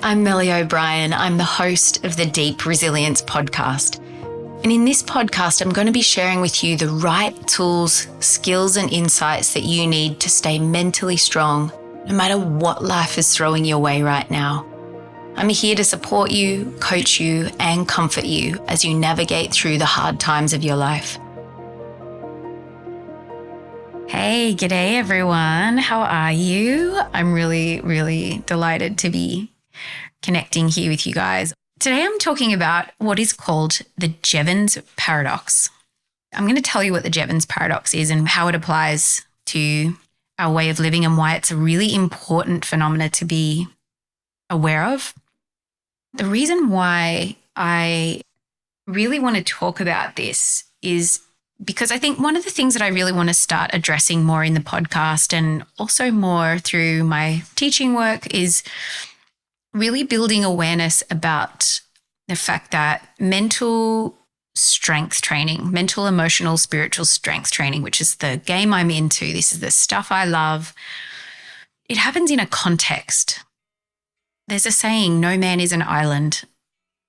I'm Melly O'Brien. I'm the host of the Deep Resilience podcast. And in this podcast, I'm going to be sharing with you the right tools, skills, and insights that you need to stay mentally strong, no matter what life is throwing your way right now. I'm here to support you, coach you, and comfort you as you navigate through the hard times of your life. Hey, g'day everyone. How are you? I'm really delighted to be connecting here with you guys. Today I'm talking about what is called the Jevons Paradox. I'm going to tell you what the Jevons Paradox is and how it applies to our way of living and why it's a really important phenomena to be aware of. The reason why I really want to talk about this is because I think one of the things that I really want to start addressing more in the podcast and also more through my teaching work is really building awareness about the fact that mental strength training, mental, emotional, spiritual strength training, which is the game I'm into, this is the stuff I love, it happens in a context. There's a saying, no man is an island,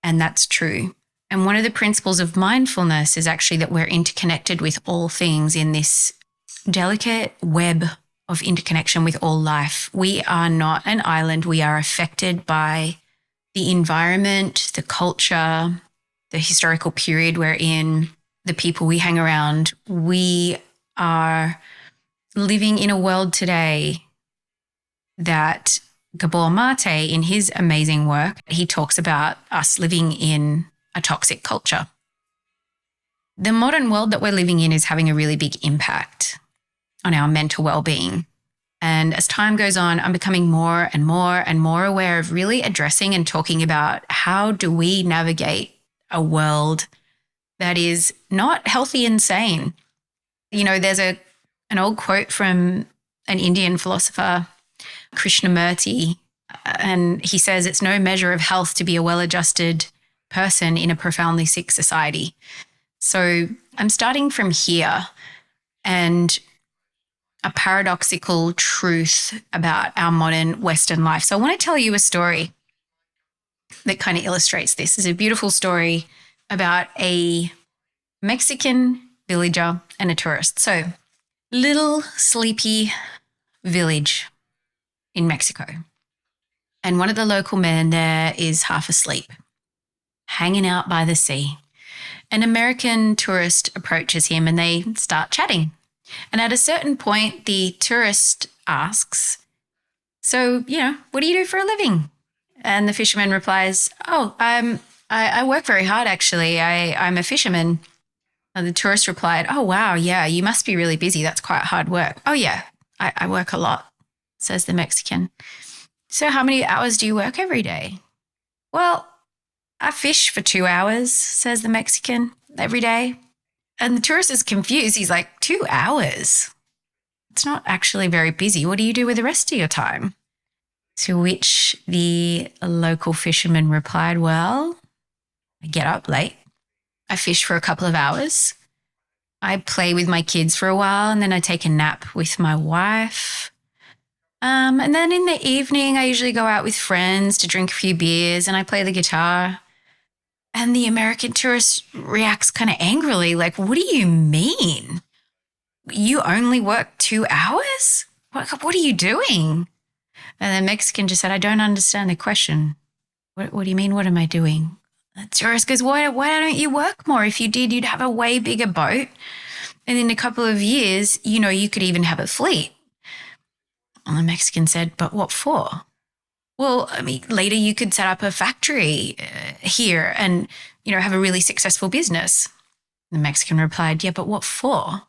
and that's true. And one of the principles of mindfulness is actually that we're interconnected with all things in this delicate web of interconnection with all life. We are not an island. We are affected by the environment, the culture, the historical period we're in, the people we hang around. We are living in a world today that Gabor Mate, in his amazing work, he talks about us living in a toxic culture. The modern world that we're living in is having a really big impact on our mental well-being. And as time goes on, I'm becoming more and more aware of really addressing and talking about how do we navigate a world that is not healthy and sane. You know, there's an old quote from an Indian philosopher, Krishnamurti, and he says, it's no measure of health to be a well-adjusted person in a profoundly sick society. So I'm starting from here and a paradoxical truth about our modern Western life. So I want to tell you a story that kind of illustrates this. It's a beautiful story about a Mexican villager and a tourist. So little sleepy village in Mexico. And one of the local men there is half asleep, hanging out by the sea. An American tourist approaches him and they start chatting. And at a certain point, the tourist asks, so, what do you do for a living? And the fisherman replies, I work very hard, actually. I'm a fisherman. And the tourist replied, oh, wow, yeah, you must be really busy. That's quite hard work. Oh, yeah, I work a lot, says the Mexican. So how many hours do you work every day? Well, I fish for 2 hours, says the Mexican, every day. And the tourist is confused. He's like, 2 hours? It's not actually very busy. What do you do with the rest of your time? To which the local fisherman replied, well, I get up late. I fish for a couple of hours. I play with my kids for a while, and then I take a nap with my wife. And then in the evening, I usually go out with friends to drink a few beers and I play the guitar. And the American tourist reacts kind of angrily, like, what do you mean? You only work 2 hours? What are you doing? And the Mexican just said, I don't understand the question. What do you mean, what am I doing? The tourist goes, why don't you work more? If you did, you'd have a way bigger boat. And in a couple of years, you could even have a fleet. And the Mexican said, but what for? Well, later you could set up a factory here and, have a really successful business. The Mexican replied, yeah, but what for?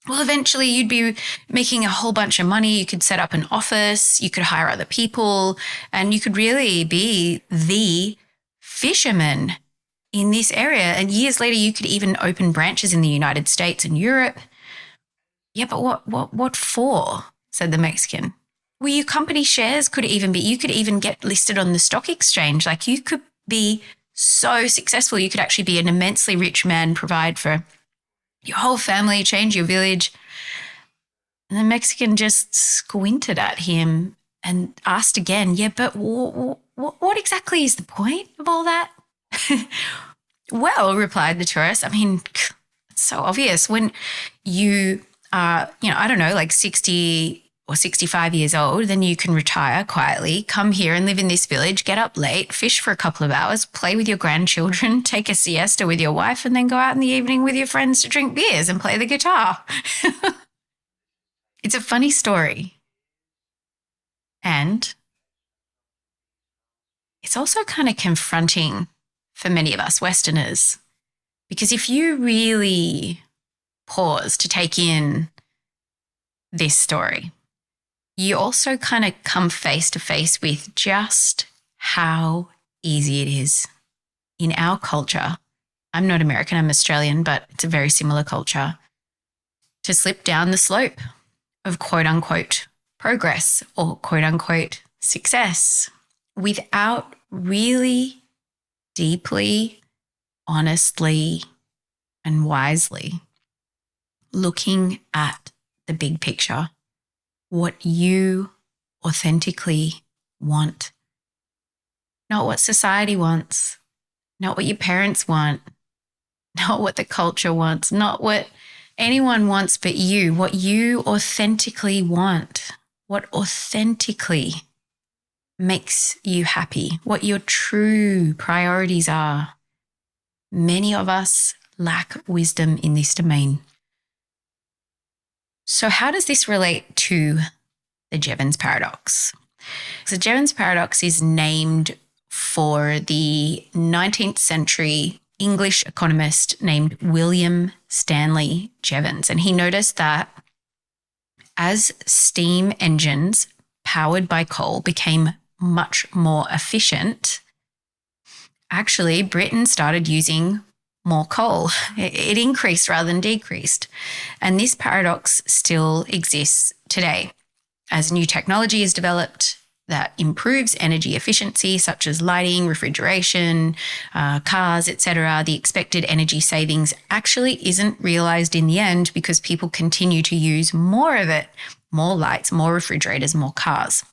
Well, eventually you'd be making a whole bunch of money. You could set up an office, you could hire other people, and you could really be the fisherman in this area. And years later, you could even open branches in the United States and Europe. Yeah, but what for? Said the Mexican. Well, your company shares you could even get listed on the stock exchange. Like you could be so successful. You could actually be an immensely rich man, provide for your whole family, change your village. And the Mexican just squinted at him and asked again, yeah, but what exactly is the point of all that? Well, replied the tourist, I mean, it's so obvious. When you are, I don't know, like 60 or 65 years old, then you can retire quietly, come here and live in this village, get up late, fish for a couple of hours, play with your grandchildren, take a siesta with your wife, and then go out in the evening with your friends to drink beers and play the guitar. It's a funny story. And it's also kind of confronting for many of us Westerners, because if you really pause to take in this story, you also kind of come face to face with just how easy it is in our culture. I'm not American, I'm Australian, but it's a very similar culture, to slip down the slope of quote unquote progress or quote unquote success without really deeply, honestly, and wisely looking at the big picture, what you authentically want. Not what society wants, not what your parents want, not what the culture wants, not what anyone wants but you, what you authentically want, what authentically makes you happy, what your true priorities are. Many of us lack wisdom in this domain. So how does this relate to the Jevons Paradox? So Jevons Paradox is named for the 19th century English economist named William Stanley Jevons. And he noticed that as steam engines powered by coal became much more efficient, actually Britain started using more coal. It increased rather than decreased. And this paradox still exists today. As new technology is developed that improves energy efficiency, such as lighting, refrigeration, cars, etc., the expected energy savings actually isn't realized in the end because people continue to use more of it, more lights, more refrigerators, more cars.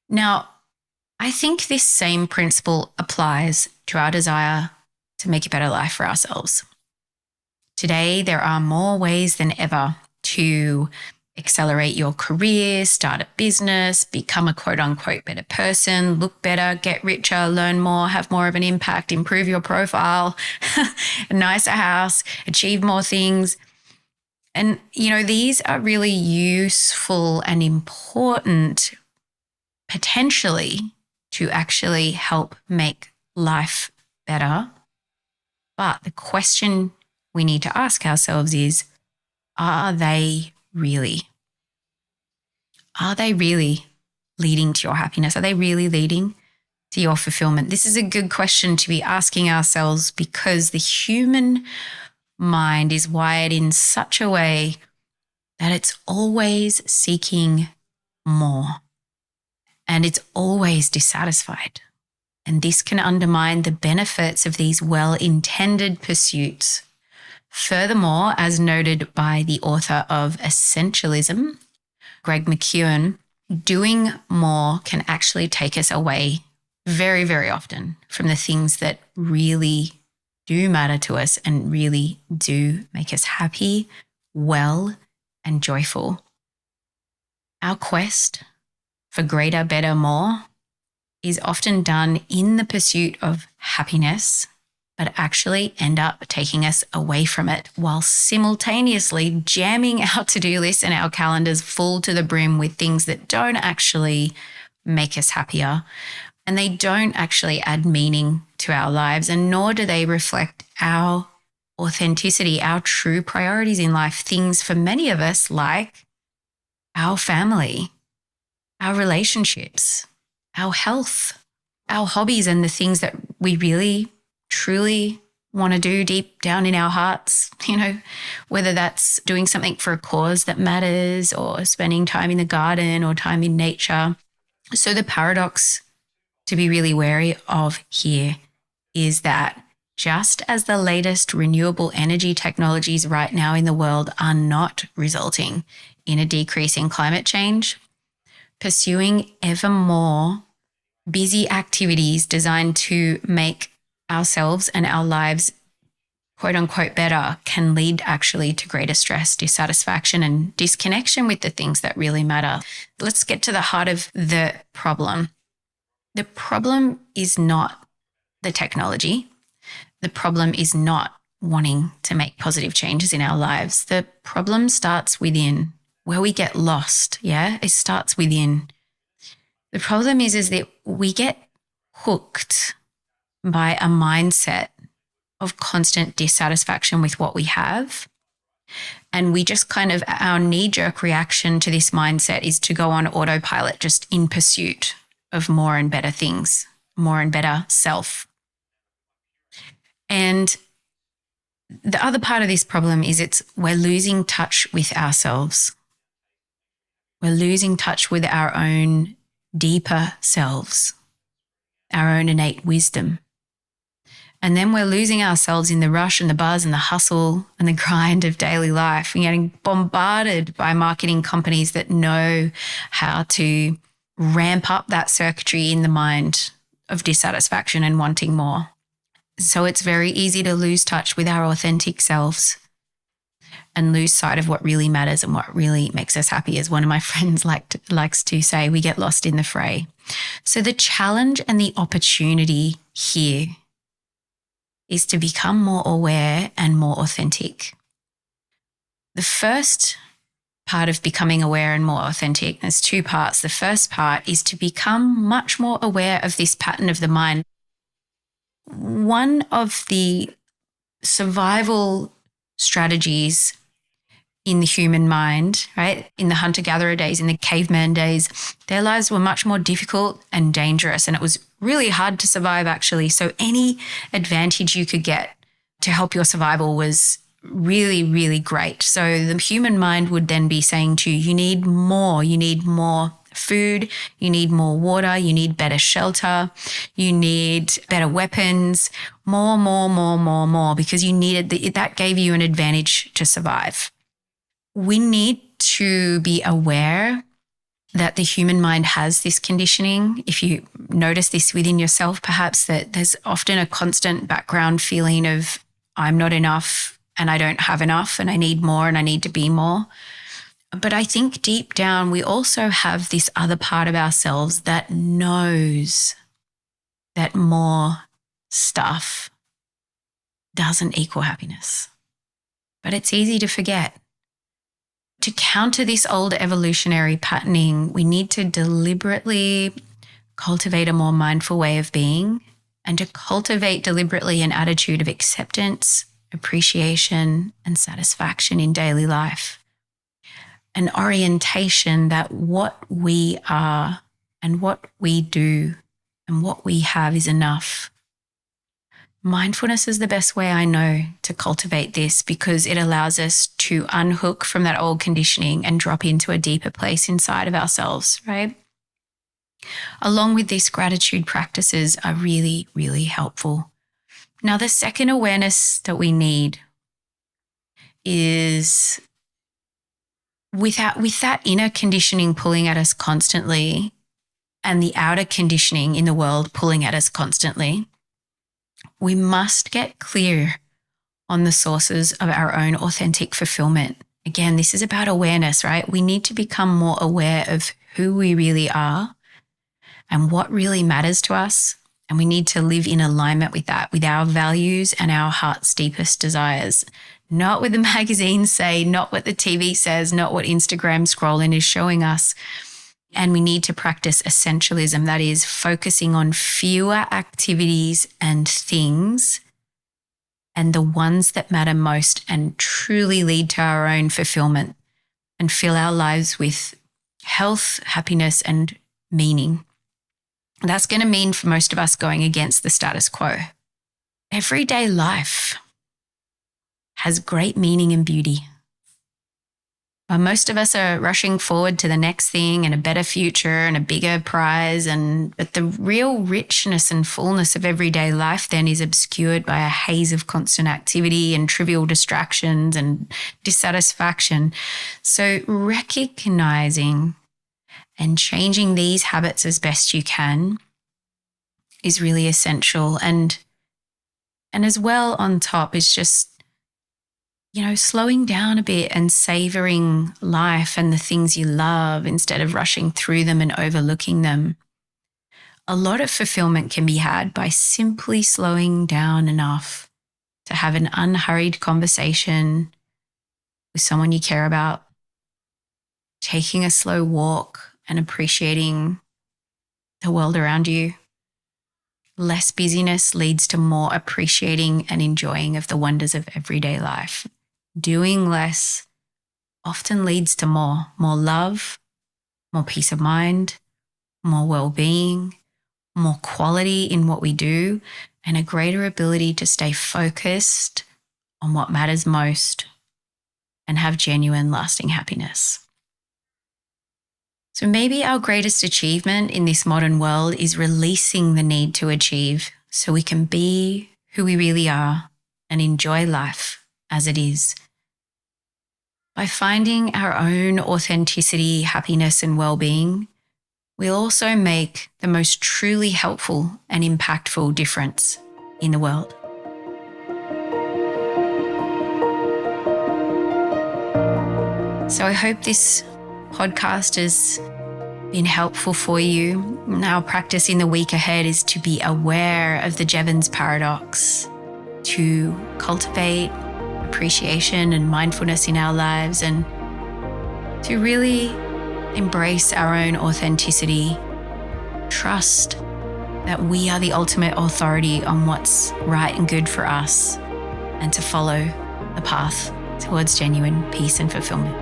Now, I think this same principle applies to our desire to make a better life for ourselves. Today, there are more ways than ever to accelerate your career, start a business, become a quote unquote better person, look better, get richer, learn more, have more of an impact, improve your profile, a nicer house, achieve more things. And, these are really useful and important potentially to actually help make life better. But the question we need to ask ourselves is, are they really? Are they really leading to your happiness? Are they really leading to your fulfillment? This is a good question to be asking ourselves because the human mind is wired in such a way that it's always seeking more and it's always dissatisfied. And this can undermine the benefits of these well-intended pursuits. Furthermore, as noted by the author of Essentialism, Greg McKeown, doing more can actually take us away very, very often from the things that really do matter to us and really do make us happy, well, and joyful. Our quest for greater, better, more is often done in the pursuit of happiness, but actually end up taking us away from it while simultaneously jamming our to-do lists and our calendars full to the brim with things that don't actually make us happier. And they don't actually add meaning to our lives, and nor do they reflect our authenticity, our true priorities in life. Things for many of us like our family, our relationships, our health, our hobbies, and the things that we really, truly want to do deep down in our hearts, whether that's doing something for a cause that matters or spending time in the garden or time in nature. So the paradox to be really wary of here is that just as the latest renewable energy technologies right now in the world are not resulting in a decrease in climate change, pursuing ever more busy activities designed to make ourselves and our lives quote unquote better can lead actually to greater stress, dissatisfaction, and disconnection with the things that really matter. Let's get to the heart of the problem. The problem is not the technology. The problem is not wanting to make positive changes in our lives. The problem starts within, where we get lost. Yeah, it starts within. The problem is that we get hooked by a mindset of constant dissatisfaction with what we have. And we just kind of, our knee-jerk reaction to this mindset is to go on autopilot, just in pursuit of more and better things, more and better self. And the other part of this problem is we're losing touch with ourselves. We're losing touch with our own deeper selves, our own innate wisdom. And then we're losing ourselves in the rush and the buzz and the hustle and the grind of daily life. We're getting bombarded by marketing companies that know how to ramp up that circuitry in the mind of dissatisfaction and wanting more. So it's very easy to lose touch with our authentic selves and lose sight of what really matters and what really makes us happy. As one of my friends likes to say, we get lost in the fray. So the challenge and the opportunity here is to become more aware and more authentic. The first part of becoming aware and more authentic, there's two parts. The first part is to become much more aware of this pattern of the mind. One of the survival strategies in the human mind, right, in the hunter-gatherer days, in the caveman days, their lives were much more difficult and dangerous, and it was really hard to survive, actually. So any advantage you could get to help your survival was really, really great. So the human mind would then be saying to you, you need more food, you need more water, you need better shelter, you need better weapons, more, because you needed that gave you an advantage to survive. We need to be aware that the human mind has this conditioning. If you notice this within yourself, perhaps, that there's often a constant background feeling of I'm not enough and I don't have enough and I need more and I need to be more. But I think deep down, we also have this other part of ourselves that knows that more stuff doesn't equal happiness. But it's easy to forget. To counter this old evolutionary patterning, we need to deliberately cultivate a more mindful way of being and to cultivate deliberately an attitude of acceptance, appreciation, and satisfaction in daily life. An orientation that what we are and what we do and what we have is enough. Mindfulness is the best way I know to cultivate this because it allows us to unhook from that old conditioning and drop into a deeper place inside of ourselves, right? Along with this, gratitude practices are really, really helpful. Now, the second awareness that we need is with that inner conditioning pulling at us constantly and the outer conditioning in the world pulling at us constantly, we must get clear on the sources of our own authentic fulfillment. Again, this is about awareness, right? We need to become more aware of who we really are and what really matters to us. And we need to live in alignment with that, with our values and our heart's deepest desires. Not what the magazines say, not what the TV says, not what Instagram scrolling is showing us. And we need to practice essentialism, that is focusing on fewer activities and things and the ones that matter most and truly lead to our own fulfillment and fill our lives with health, happiness, and meaning. That's going to mean for most of us going against the status quo. Everyday life has great meaning and beauty. While most of us are rushing forward to the next thing and a better future and a bigger prize, but the real richness and fullness of everyday life then is obscured by a haze of constant activity and trivial distractions and dissatisfaction. So recognizing and changing these habits as best you can is really essential. And as well on top is just, slowing down a bit and savoring life and the things you love instead of rushing through them and overlooking them. A lot of fulfillment can be had by simply slowing down enough to have an unhurried conversation with someone you care about, taking a slow walk and appreciating the world around you. Less busyness leads to more appreciating and enjoying of the wonders of everyday life. Doing less often leads to more love, more peace of mind, more well-being, more quality in what we do, and a greater ability to stay focused on what matters most and have genuine, lasting happiness. So maybe our greatest achievement in this modern world is releasing the need to achieve so we can be who we really are and enjoy life as it is. By finding our own authenticity, happiness, and well-being, we'll also make the most truly helpful and impactful difference in the world. So I hope this podcast has been helpful for you. Our practice in the week ahead is to be aware of the Jevons Paradox, to cultivate appreciation and mindfulness in our lives, and to really embrace our own authenticity, trust that we are the ultimate authority on what's right and good for us, and to follow the path towards genuine peace and fulfillment.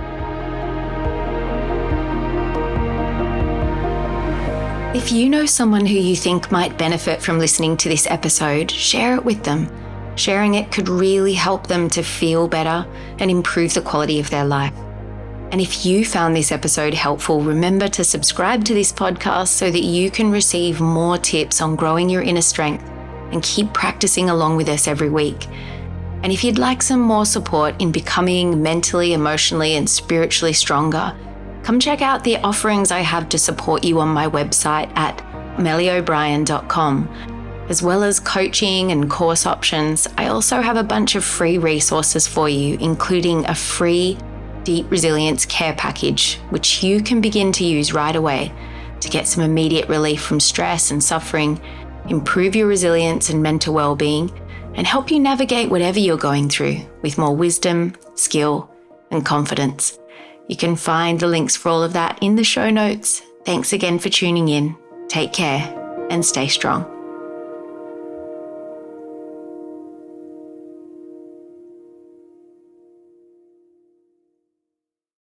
If you know someone who you think might benefit from listening to this episode, share it with them. Sharing it could really help them to feel better and improve the quality of their life. And if you found this episode helpful, remember to subscribe to this podcast so that you can receive more tips on growing your inner strength and keep practicing along with us every week. And if you'd like some more support in becoming mentally, emotionally, and spiritually stronger, come check out the offerings I have to support you on my website at mellyobrien.com. As well as coaching and course options, I also have a bunch of free resources for you, including a free Deep Resilience Care Package, which you can begin to use right away to get some immediate relief from stress and suffering, improve your resilience and mental well-being, and help you navigate whatever you're going through with more wisdom, skill, and confidence. You can find the links for all of that in the show notes. Thanks again for tuning in. Take care and stay strong.